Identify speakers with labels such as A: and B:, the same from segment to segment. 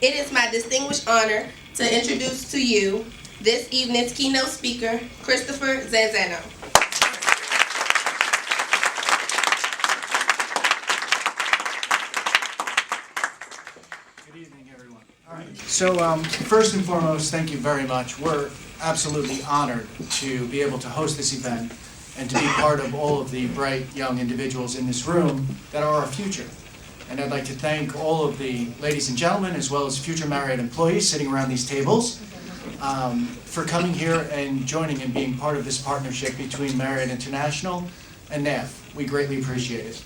A: It is my distinguished honor to introduce to you this evening's keynote speaker, Christopher Zanzano.
B: Good evening, everyone. All right. So first and foremost, thank you very much. We're absolutely honored to be able to host this event and to be part of all of the bright young individuals in this room that are our future. And I'd like to thank all of the ladies and gentlemen, as well as future Marriott employees sitting around these tables, for coming here and joining and being part of this partnership between Marriott International and NAF. We greatly appreciate it.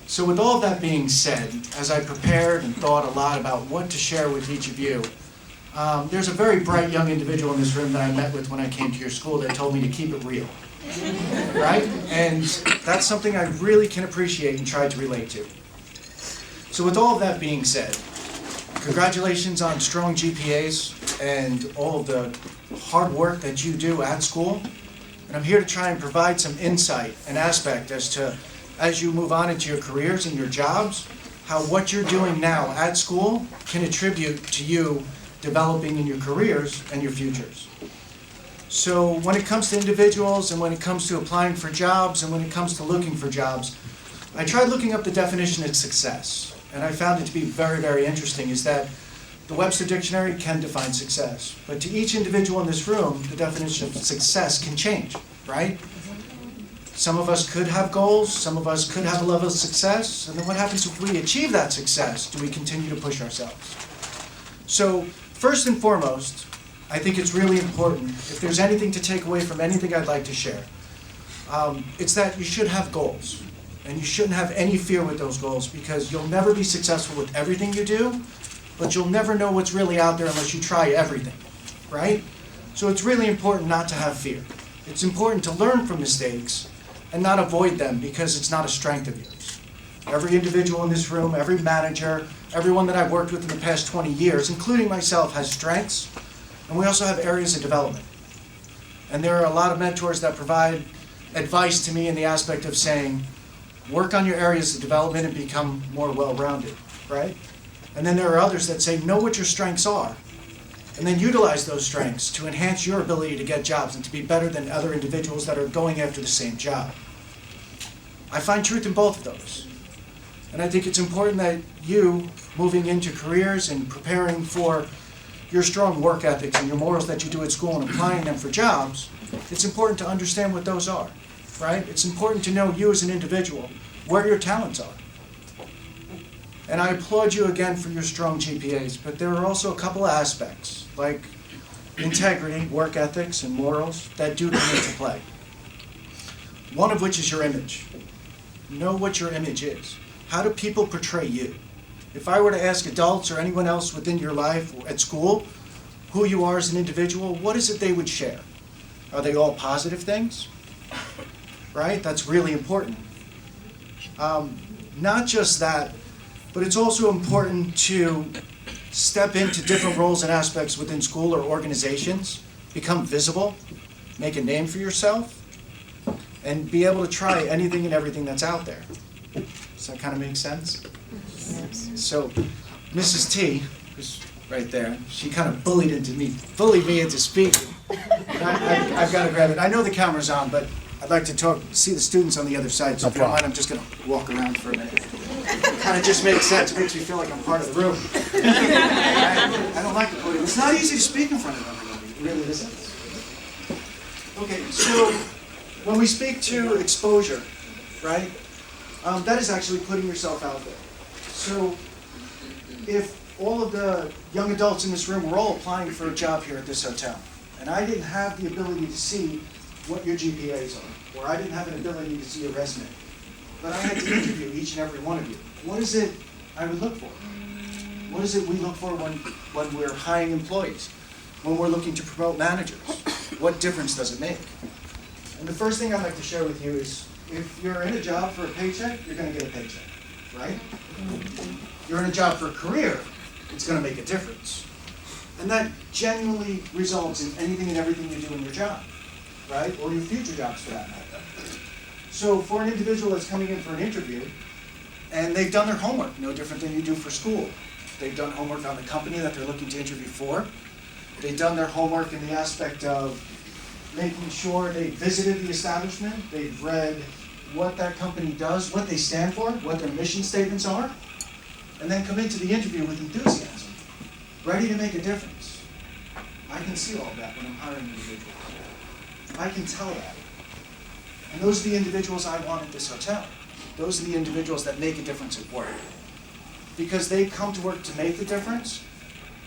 B: So with all of that being said, as I prepared and thought a lot about what to share with each of you, there's a very bright young individual in this room that I met with when I came to your school that told me to keep it real, right? And that's something I really can appreciate and try to relate to. So with all of that being said, congratulations on strong GPAs and all of the hard work that you do at school. And I'm here to try and provide some insight and aspect as you move on into your careers and your jobs, how what you're doing now at school can attribute to you developing in your careers and your futures. So when it comes to individuals and when it comes to applying for jobs and when it comes to looking for jobs, I tried looking up the definition of success. And I found it to be very, very interesting, is that the Webster Dictionary can define success. But to each individual in this room, the definition of success can change, right? Some of us could have goals, some of us could have a level of success, and then what happens if we achieve that success? Do we continue to push ourselves? So, first and foremost, I think it's really important, if there's anything to take away from anything I'd like to share, it's that you should have goals. And you shouldn't have any fear with those goals, because you'll never be successful with everything you do, but you'll never know what's really out there unless you try everything, right? So it's really important not to have fear. It's important to learn from mistakes and not avoid them, because it's not a strength of yours. Every individual in this room, every manager, everyone that I've worked with in the past 20 years, including myself, has strengths, and we also have areas of development. And there are a lot of mentors that provide advice to me in the aspect of saying, work on your areas of development and become more well-rounded, right? And then there are others that say, know what your strengths are, and then utilize those strengths to enhance your ability to get jobs and to be better than other individuals that are going after the same job. I find truth in both of those. And I think it's important that you, moving into careers and preparing for your strong work ethics and your morals that you do at school and applying them for jobs, it's important to understand what those are. Right? It's important to know you as an individual, where your talents are. And I applaud you again for your strong GPAs, but there are also a couple of aspects, like integrity, work ethics, and morals, that do come into play. One of which is your image. Know what your image is. How do people portray you? If I were to ask adults or anyone else within your life or at school who you are as an individual, what is it they would share? Are they all positive things? Right? That's really important. Not just that, but it's also important to step into different roles and aspects within school or organizations, become visible, make a name for yourself, and be able to try anything and everything that's out there. Does that kind of make sense? Yes. So, Mrs. T, who's right there, she kind of bullied me into speaking. I've got to grab it. I know the camera's on, but I'd like to see the students on the other side, so if you don't mind, I'm just going to walk around for a minute. It kind of just makes sense. It makes me feel like I'm part of the room. I don't like the podium. It's not easy to speak in front of everybody. It really isn't. Okay, so when we speak to exposure, right, that is actually putting yourself out there. So if all of the young adults in this room were all applying for a job here at this hotel, and I didn't have the ability to see what your GPAs are, or I didn't have an ability to see a resume, but I had to interview each and every one of you, what is it I would look for? What is it we look for when we're hiring employees, when we're looking to promote managers? What difference does it make? And the first thing I'd like to share with you is, if you're in a job for a paycheck, you're going to get a paycheck, right? You're in a job for a career, it's going to make a difference. And that genuinely results in anything and everything you do in your job, right? Or your future jobs, for that matter. So for an individual that's coming in for an interview, and they've done their homework, no different than you do for school, They've done homework on the company that they're looking to interview for. They've done their homework in the aspect of making sure they visited the establishment, they've read what that company does, what they stand for, what their mission statements are, and then come into the interview with enthusiasm, ready to make a difference. I can see all that when I'm hiring individuals. I can tell that. And those are the individuals I want at this hotel. Those are the individuals that make a difference at work. Because they come to work to make the difference,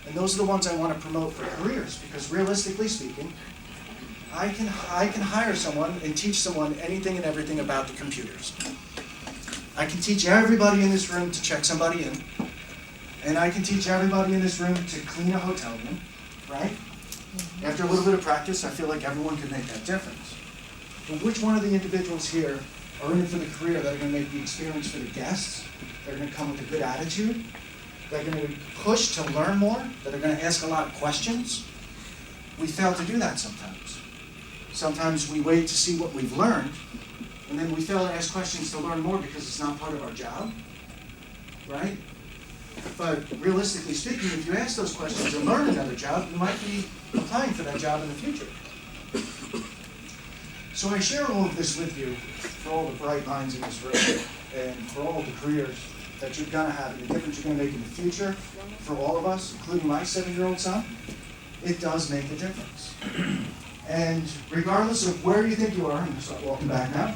B: and those are the ones I want to promote for careers. Because realistically speaking, I can hire someone and teach someone anything and everything about the computers. I can teach everybody in this room to check somebody in, and I can teach everybody in this room to clean a hotel room, right? After a little bit of practice, I feel like everyone can make that difference. But which one of the individuals here are in it for the career that are going to make the experience for the guests, that are going to come with a good attitude, that are going to push to learn more, that are going to ask a lot of questions? We fail to do that sometimes. Sometimes we wait to see what we've learned, and then we fail to ask questions to learn more because it's not part of our job, right? But realistically speaking, if you ask those questions and learn another job, you might be applying for that job in the future. So I share all of this with you for all the bright minds in this room and for all the careers that you're going to have and the difference you're going to make in the future for all of us, including my 7-year-old son. It does make a difference. And regardless of where you think you are, I'm going to start walking back now.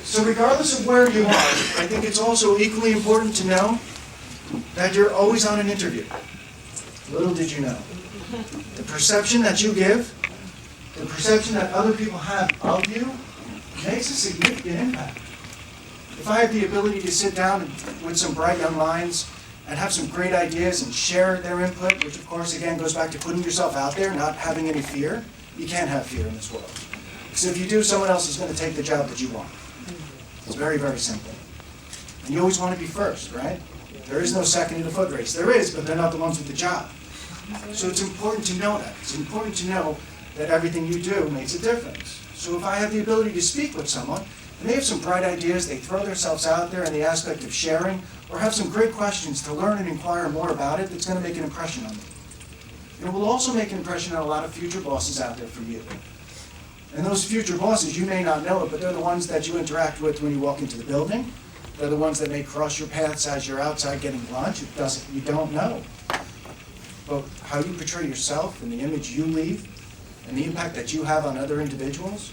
B: So regardless of where you are, I think it's also equally important to know that you're always on an interview. Little did you know. The perception that you give, the perception that other people have of you, makes a significant impact. If I have the ability to sit down with some bright young minds and have some great ideas and share their input, which of course again goes back to putting yourself out there, not having any fear. You can't have fear in this world. Because if you do, someone else is going to take the job that you want. It's very, very simple. And you always want to be first, right? There is no second in a foot race. There is, but they're not the ones with the job. So it's important to know that. It's important to know that everything you do makes a difference. So if I have the ability to speak with someone, and they have some bright ideas, they throw themselves out there in the aspect of sharing, or have some great questions to learn and inquire more about it, that's going to make an impression on me. It will also make an impression on a lot of future bosses out there for you. And those future bosses, you may not know it, but they're the ones that you interact with when you walk into the building. They're the ones that may cross your paths as you're outside getting lunch. You don't know. But how you portray yourself and the image you leave and the impact that you have on other individuals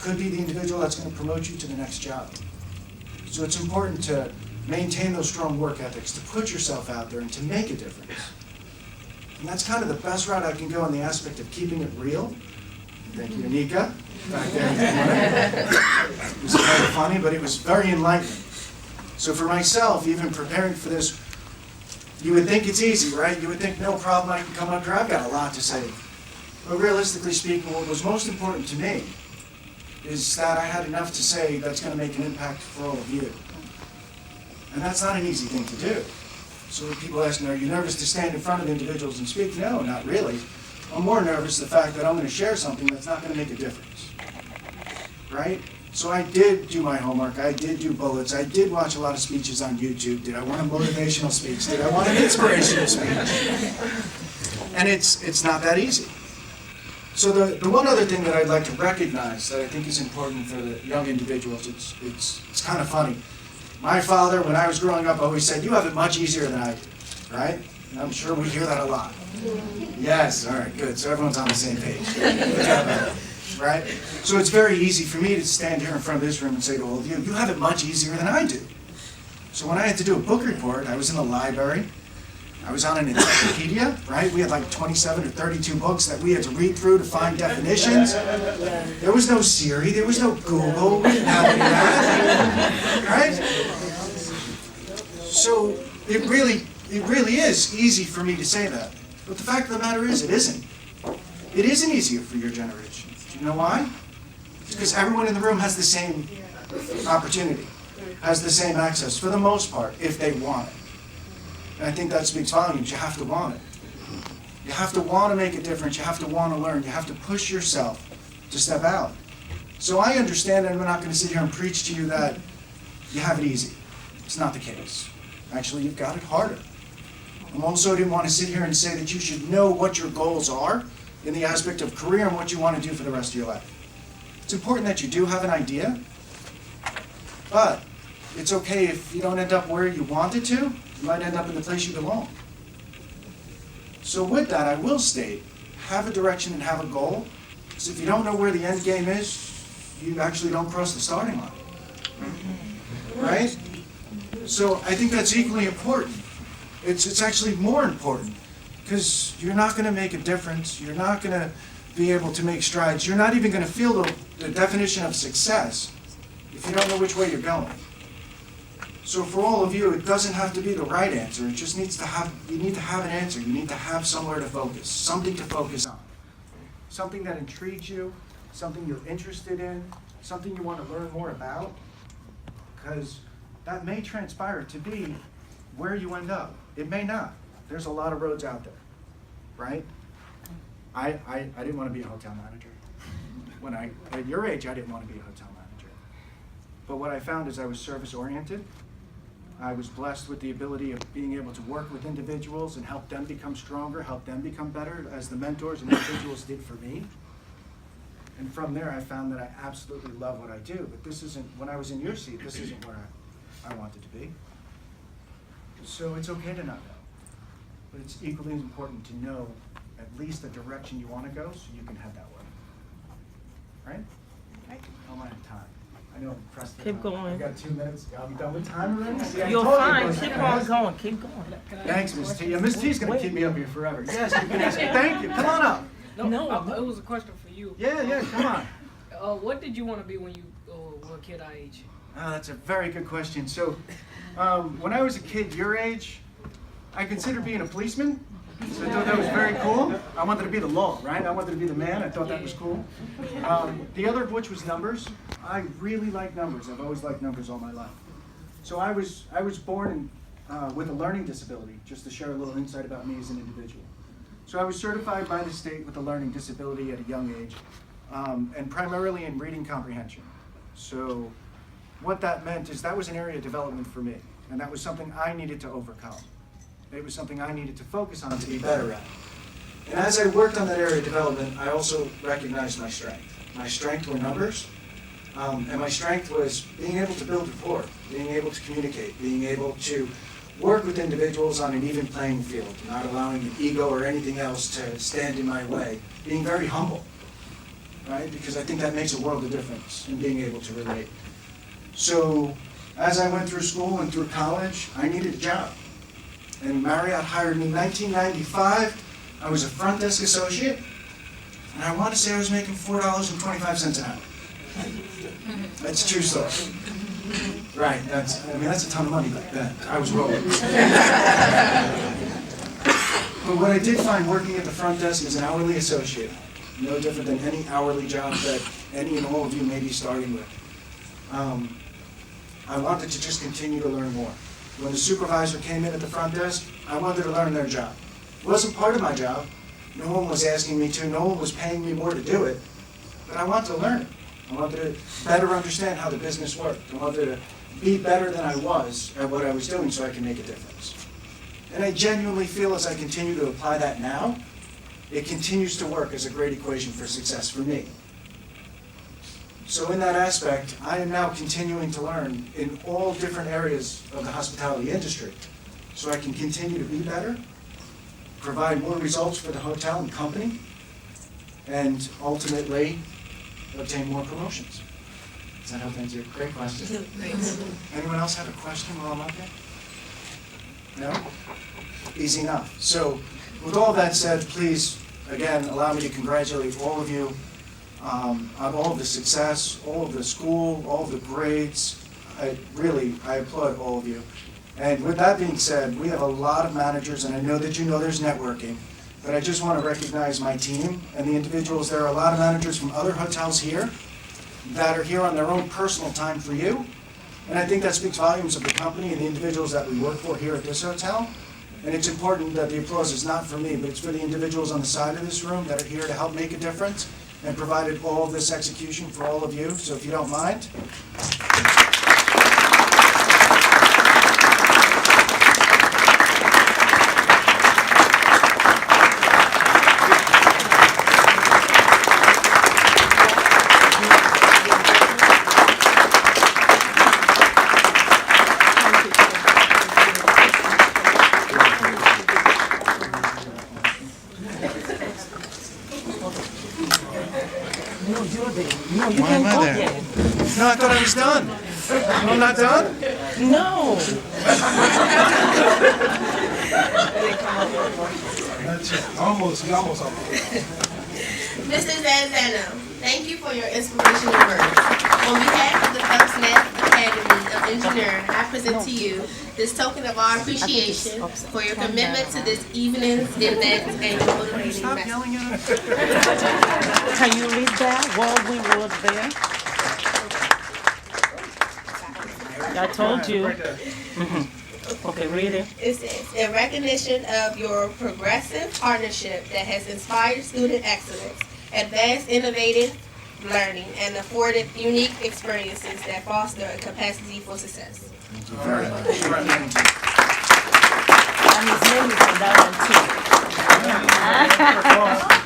B: could be the individual that's going to promote you to the next job. So it's important to maintain those strong work ethics, to put yourself out there and to make a difference. And that's kind of the best route I can go in the aspect of keeping it real. Thank you, Anika, back there in the corner. It was kind of funny, but it was very enlightening. So for myself, even preparing for this, you would think it's easy, right? You would think, no problem, I can come up here, I've got a lot to say. But realistically speaking, what was most important to me is that I had enough to say that's going to make an impact for all of you. And that's not an easy thing to do. So when people ask me, are you nervous to stand in front of individuals and speak? No, not really. I'm more nervous the fact that I'm going to share something that's not going to make a difference. Right? So I did do my homework. I did do bullets. I did watch a lot of speeches on YouTube. Did I want a motivational speech? Did I want an inspirational speech? And it's not that easy. So the one other thing that I'd like to recognize that I think is important for the young individuals, it's kind of funny. My father, when I was growing up, always said, you have it much easier than I do, right? And I'm sure we hear that a lot. Yes, all right, good. So everyone's on the same page. Right? So it's very easy for me to stand here in front of this room and say to all of you, you have it much easier than I do. So when I had to do a book report, I was in the library. I was on an encyclopedia, right? We had like 27 or 32 books that we had to read through to find definitions. There was no Siri, there was no Google, we didn't have any of that, right? So it really is easy for me to say that. But the fact of the matter is, it isn't. It isn't easier for your generation. Do you know why? It's because everyone in the room has the same opportunity, has the same access, for the most part, if they want it. And I think that speaks volumes. You have to want it. You have to want to make a difference. You have to want to learn. You have to push yourself to step out. So I understand, and I'm not going to sit here and preach to you that you have it easy. It's not the case. Actually, you've got it harder. I also didn't want to sit here and say that you should know what your goals are in the aspect of career and what you want to do for the rest of your life. It's important that you do have an idea, but it's okay if you don't end up where you wanted to. You might end up in the place you belong. So with that, I will state, have a direction and have a goal, because if you don't know where the end game is, you actually don't cross the starting line. Right? So I think that's equally important. It's actually more important, because you're not going to make a difference. You're not going to be able to make strides. You're not even going to feel the definition of success if you don't know which way you're going. So for all of you, it doesn't have to be the right answer. It just needs to have, you need to have an answer. You need to have somewhere to focus, something to focus on. Something that intrigues you, something you're interested in, something you want to learn more about, because that may transpire to be where you end up. It may not. There's a lot of roads out there, right? I didn't want to be a hotel manager. At your age, I didn't want to be a hotel manager. But what I found is I was service-oriented. I was blessed with the ability of being able to work with individuals and help them become stronger, help them become better, as the mentors and individuals did for me. And from there, I found that I absolutely love what I do. But this isn't, when I was in your seat, this isn't where I wanted to be. So it's okay to not know. But it's equally as important to know at least the direction you want to go so you can head that way. Right? How am I on time? I know I'm pressed.
C: Keep going.
B: I've got 2 minutes. I'll be done with time already? See, I
C: You're
B: told you
C: fine.
B: it was
C: Keep
B: fast.
C: on going. Keep going.
B: Thanks, Miss T. Yeah, Miss T's going to keep me up here forever. Yes, you can ask me. Thank you. Come on up.
C: No.
D: It was a question for you.
B: Yeah, come on.
D: What did you want to be when you were a kid our age?
B: That's a very good question. So, when I was a kid your age, I considered being a policeman. So I thought that was very cool. I wanted to be the law, right? I wanted to be the man. I thought that was cool. The other of which was numbers. I really like numbers. I've always liked numbers all my life. So I was born with a learning disability, just to share a little insight about me as an individual. So I was certified by the state with a learning disability at a young age, and primarily in reading comprehension. So what that meant is that was an area of development for me, and that was something I needed to overcome. It was something I needed to focus on to be better at. And as I worked on that area of development, I also recognized my strength. My strength were numbers, and my strength was being able to build rapport, being able to communicate, being able to work with individuals on an even playing field, not allowing an ego or anything else to stand in my way, being very humble, right? Because I think that makes a world of difference in being able to relate. So as I went through school and through college, I needed a job. And Marriott hired me in 1995. I was a front desk associate, and I want to say I was making $4.25 an hour. That's a true story. Right, that's a ton of money back then. I was rolling. But what I did find working at the front desk as an hourly associate, no different than any hourly job that any and all of you may be starting with, I wanted to just continue to learn more. When the supervisor came in at the front desk, I wanted to learn their job. It wasn't part of my job. No one was asking me to. No one was paying me more to do it. But I wanted to learn it. I wanted to better understand how the business worked. I wanted to be better than I was at what I was doing so I can make a difference. And I genuinely feel as I continue to apply that now, it continues to work as a great equation for success for me. So in that aspect, I am now continuing to learn in all different areas of the hospitality industry so I can continue to be better, provide more results for the hotel and company, and ultimately obtain more promotions. Does that help answer your great question? Anyone else have a question while I'm up here? No? Easy enough. So with all that said, please, again, allow me to congratulate all of you on all of the success, all of the school, all of the grades. I applaud all of you. And with that being said, we have a lot of managers, and I know that you know there's networking, but I just want to recognize my team and the individuals. There are a lot of managers from other hotels here that are here on their own personal time for you. And I think that speaks volumes of the company and the individuals that we work for here at this hotel. And it's important that the applause is not for me, but it's for the individuals on the side of this room that are here to help make a difference and provided all of this execution for all of you. So if you don't mind.
C: No, you
B: Why
C: can't
B: am I
C: go
B: there?
C: yet.
B: No, I thought I was done. I'm not done?
C: No.
E: Almost.
A: Mr. Zanzano, thank you for your inspirational words. On behalf of the Phelps NAF Academy of Engineering, I present to you this token of our appreciation for your commitment to this evening's event and your motivating message.
C: Can you read that? Whirlwind was there. I told you. Okay, read it.
A: It says, in recognition of your progressive partnership that has inspired student excellence, advanced innovative learning, and afforded unique experiences that foster a capacity for success.
B: Thank you very much.
C: And his name is on that one too.